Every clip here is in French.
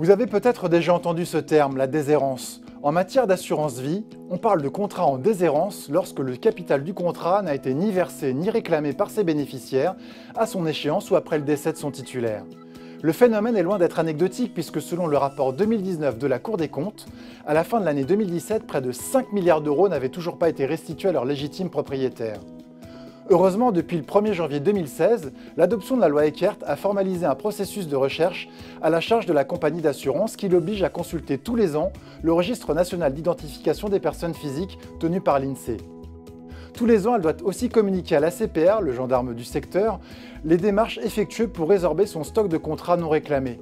Vous avez peut-être déjà entendu ce terme, la déshérence. En matière d'assurance vie, on parle de contrat en déshérence lorsque le capital du contrat n'a été ni versé ni réclamé par ses bénéficiaires à son échéance ou après le décès de son titulaire. Le phénomène est loin d'être anecdotique puisque selon le rapport 2019 de la Cour des comptes, à la fin de l'année 2017, près de 5 milliards d'euros n'avaient toujours pas été restitués à leurs légitimes propriétaires. Heureusement, depuis le 1er janvier 2016, l'adoption de la loi Eckert a formalisé un processus de recherche à la charge de la compagnie d'assurance qui l'oblige à consulter tous les ans le registre national d'identification des personnes physiques tenu par l'INSEE. Tous les ans, elle doit aussi communiquer à l'ACPR, le gendarme du secteur, les démarches effectuées pour résorber son stock de contrats non réclamés.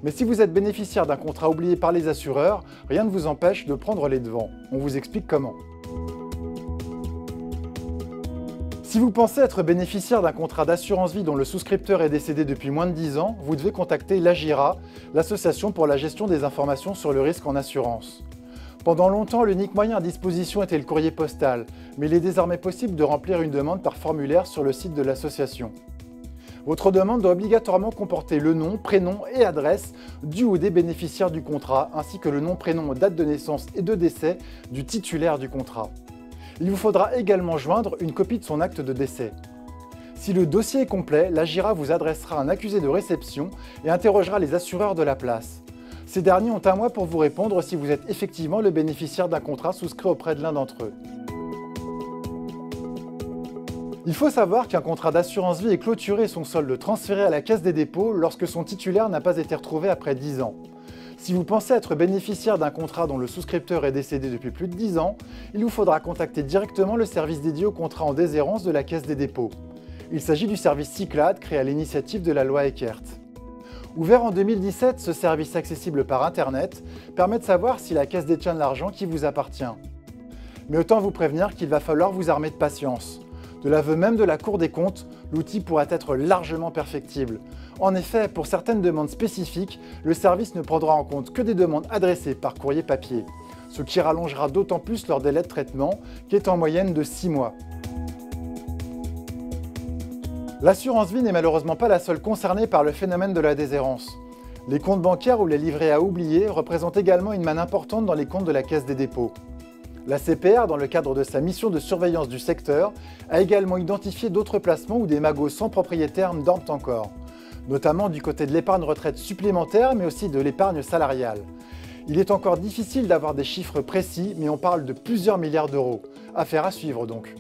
Mais si vous êtes bénéficiaire d'un contrat oublié par les assureurs, rien ne vous empêche de prendre les devants. On vous explique comment. Si vous pensez être bénéficiaire d'un contrat d'assurance vie dont le souscripteur est décédé depuis moins de 10 ans, vous devez contacter l'AGIRA, l'association pour la gestion des informations sur le risque en assurance. Pendant longtemps, l'unique moyen à disposition était le courrier postal, mais il est désormais possible de remplir une demande par formulaire sur le site de l'association. Votre demande doit obligatoirement comporter le nom, prénom et adresse du ou des bénéficiaires du contrat, ainsi que le nom, prénom, date de naissance et de décès du titulaire du contrat. Il vous faudra également joindre une copie de son acte de décès. Si le dossier est complet, l'AGIRA vous adressera un accusé de réception et interrogera les assureurs de la place. Ces derniers ont un mois pour vous répondre si vous êtes effectivement le bénéficiaire d'un contrat souscrit auprès de l'un d'entre eux. Il faut savoir qu'un contrat d'assurance vie est clôturé et son solde transféré à la Caisse des dépôts lorsque son titulaire n'a pas été retrouvé après 10 ans. Si vous pensez être bénéficiaire d'un contrat dont le souscripteur est décédé depuis plus de 10 ans, il vous faudra contacter directement le service dédié au contrat en déshérence de la Caisse des dépôts. Il s'agit du service Cyclades créé à l'initiative de la loi Eckert. Ouvert en 2017, ce service accessible par Internet permet de savoir si la caisse détient de l'argent qui vous appartient. Mais autant vous prévenir qu'il va falloir vous armer de patience. De l'aveu même de la Cour des comptes, l'outil pourrait être largement perfectible. En effet, pour certaines demandes spécifiques, le service ne prendra en compte que des demandes adressées par courrier papier, ce qui rallongera d'autant plus leur délai de traitement, qui est en moyenne de 6 mois. L'assurance vie n'est malheureusement pas la seule concernée par le phénomène de la déshérence. Les comptes bancaires ou les livrets à oublier représentent également une manne importante dans les comptes de la Caisse des dépôts. La CPR, dans le cadre de sa mission de surveillance du secteur, a également identifié d'autres placements où des magots sans propriétaire dorment encore, notamment du côté de l'épargne retraite supplémentaire, mais aussi de l'épargne salariale. Il est encore difficile d'avoir des chiffres précis, mais on parle de plusieurs milliards d'euros. Affaire à suivre donc.